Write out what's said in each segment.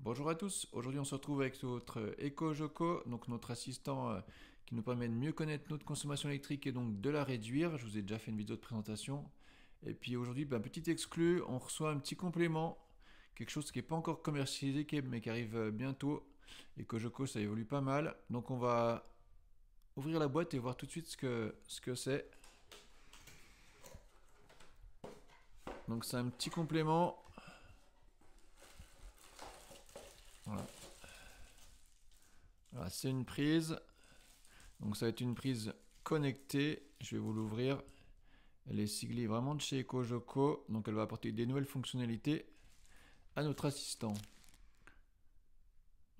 Bonjour à tous, aujourd'hui on se retrouve avec notre EcoJoco, donc notre assistant qui nous permet de mieux connaître notre consommation électrique et donc de la réduire. Je vous ai déjà fait une vidéo de présentation. Et puis aujourd'hui, petit exclu, on reçoit un petit complément, quelque chose qui n'est pas encore commercialisé mais qui arrive bientôt. EcoJoco ça évolue pas mal, donc on va ouvrir la boîte et voir tout de suite ce que c'est. Donc c'est un petit complément. Voilà. Voilà, c'est une prise. Donc ça va être une prise connectée. Je vais vous l'ouvrir. Elle est siglée vraiment de chez EcoJoco. Donc elle va apporter des nouvelles fonctionnalités à notre assistant.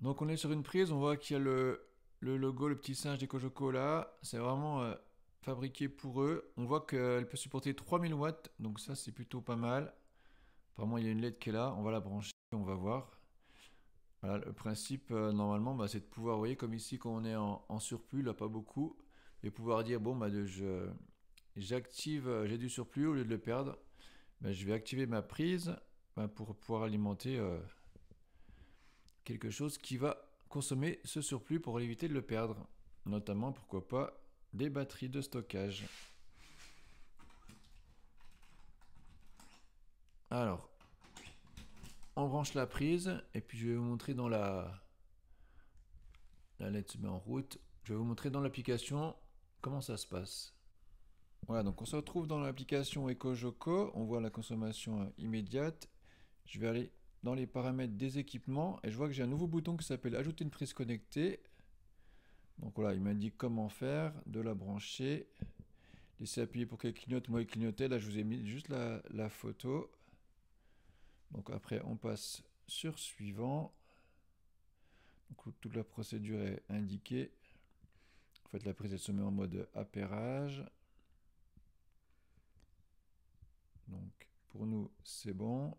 Donc on est sur une prise. On voit qu'il y a le logo, le petit singe d'EcoJoco là. C'est vraiment fabriqué pour eux. On voit qu'elle peut supporter 3000 watts. Donc ça c'est plutôt pas mal. Apparemment il y a une LED qui est là. On va la brancher. On va voir. Voilà, le principe normalement c'est de pouvoir, vous voyez comme ici quand on est en surplus, là pas beaucoup, et pouvoir dire bon j'active, j'ai du surplus au lieu de le perdre, je vais activer ma prise pour pouvoir alimenter quelque chose qui va consommer ce surplus pour éviter de le perdre, notamment pourquoi pas des batteries de stockage. Alors, on branche la prise et puis je vais vous montrer dans la LED se met en route. Je vais vous montrer dans l'application comment ça se passe. Voilà, donc on se retrouve dans l'application EcoJoco. On voit la consommation immédiate. Je vais aller dans les paramètres des équipements et je vois que j'ai un nouveau bouton qui s'appelle Ajouter une prise connectée. Donc voilà, il m'indique comment faire, de la brancher. Laissez appuyer pour qu'elle clignote. Moi, elle clignotait. Là, je vous ai mis juste la photo. Donc après, on passe sur suivant. Donc toute la procédure est indiquée. En fait, la prise elle se met en mode appairage. Donc pour nous, c'est bon.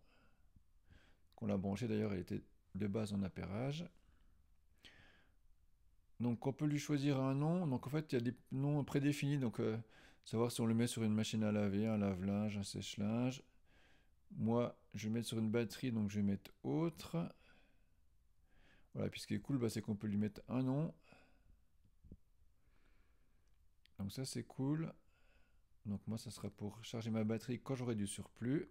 Qu'on l'a branché d'ailleurs, elle était de base en appairage. Donc on peut lui choisir un nom. Donc en fait, il y a des noms prédéfinis. Donc savoir si on le met sur une machine à laver, un lave-linge, un sèche-linge. Moi, je vais mettre sur une batterie, donc je vais mettre autre. Voilà, puis ce qui est cool, c'est qu'on peut lui mettre un nom. Donc ça, c'est cool. Donc moi, ça sera pour charger ma batterie quand j'aurai du surplus.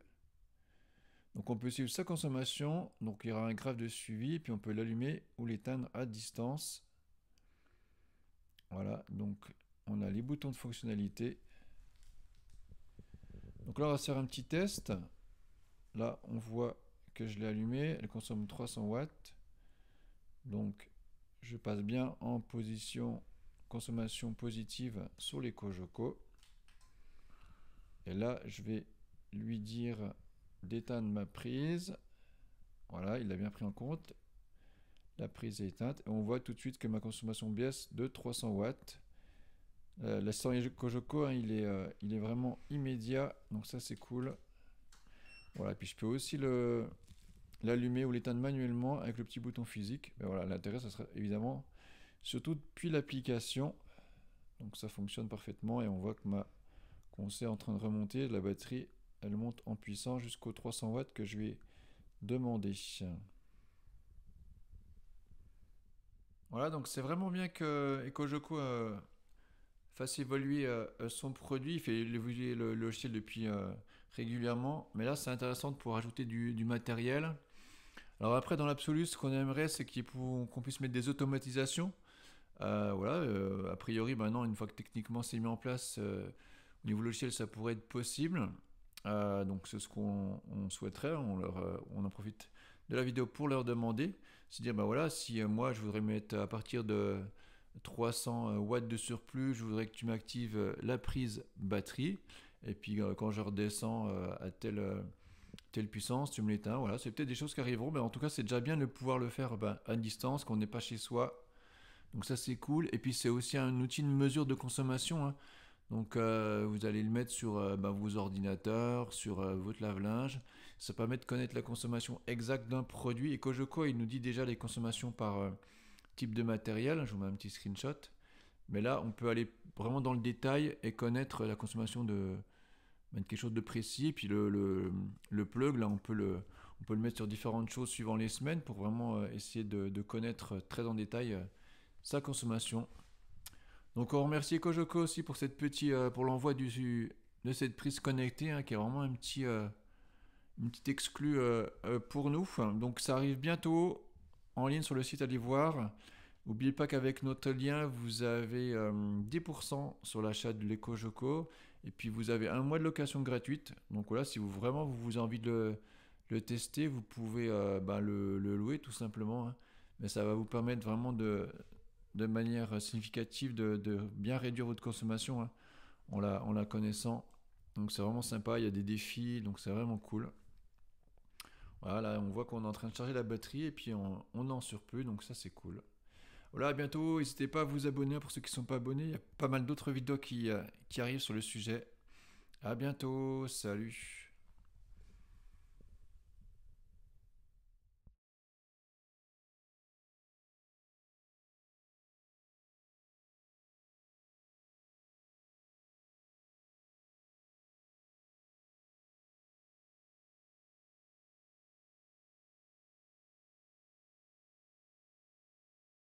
Donc on peut suivre sa consommation. Donc il y aura un graphe de suivi, puis on peut l'allumer ou l'éteindre à distance. Voilà, donc on a les boutons de fonctionnalité. Donc là, on va faire un petit test. Là, on voit que je l'ai allumée. Elle consomme 300 watts. Donc je passe bien en position consommation positive sur l'EcoJoco. Et là, je vais lui dire d'éteindre ma prise. Voilà, il l'a bien pris en compte. La prise est éteinte. Et on voit tout de suite que ma consommation baisse de 300 watts. L'assistant EcoJoco, il est vraiment immédiat. Donc ça, c'est cool. Voilà, puis je peux aussi l'allumer ou l'éteindre manuellement avec le petit bouton physique. Mais voilà, l'intérêt, ça sera évidemment surtout depuis l'application. Donc ça fonctionne parfaitement et on voit que ma conso est en train de remonter. La batterie, elle monte en puissance jusqu'aux 300 watts que je vais demander. Voilà, donc c'est vraiment bien que EcoJoco fasse évoluer son produit. Il fait évoluer le logiciel depuis régulièrement. Mais là, c'est intéressant de pouvoir ajouter du matériel. Alors après, dans l'absolu, ce qu'on aimerait, c'est qu'on puisse mettre des automatisations. Voilà, a priori, maintenant, une fois que techniquement c'est mis en place, au niveau logiciel, ça pourrait être possible. Donc c'est ce qu'on souhaiterait. On en profite de la vidéo pour leur demander. C'est dire, voilà, si moi je voudrais mettre à partir de 300 watts de surplus, je voudrais que tu m'actives la prise batterie. Et puis quand je redescends à telle puissance, tu me l'éteins. Voilà, c'est peut-être des choses qui arriveront. Mais en tout cas, c'est déjà bien de pouvoir le faire à distance, qu'on n'est pas chez soi. Donc ça, c'est cool. Et puis c'est aussi un outil de mesure de consommation, hein. Donc vous allez le mettre sur vos ordinateurs, sur votre lave-linge. Ça permet de connaître la consommation exacte d'un produit. Et Cogeco, il nous dit déjà les consommations par type de matériel. Je vous mets un petit screenshot. Mais là, on peut aller vraiment dans le détail et connaître la consommation de quelque chose de précis. Et puis le plug, là, on peut On peut le mettre sur différentes choses suivant les semaines pour vraiment essayer de connaître très en détail sa consommation. Donc on remercie Kojoko aussi pour pour l'envoi de cette prise connectée hein, qui est vraiment une petite exclue pour nous. Donc ça arrive bientôt en ligne sur le site, allez voir. N'oubliez pas qu'avec notre lien, vous avez 10% sur l'achat de l'EcoJoco. Et puis vous avez un mois de location gratuite. Donc voilà, si vous avez envie de le tester, vous pouvez le louer tout simplement, hein. Mais ça va vous permettre vraiment de manière significative de bien réduire votre consommation hein, en la connaissant. Donc c'est vraiment sympa, il y a des défis, donc c'est vraiment cool. Voilà, on voit qu'on est en train de charger la batterie et puis on en surplus, donc ça c'est cool. Voilà, à bientôt. N'hésitez pas à vous abonner pour ceux qui ne sont pas abonnés. Il y a pas mal d'autres vidéos qui arrivent sur le sujet. À bientôt. Salut.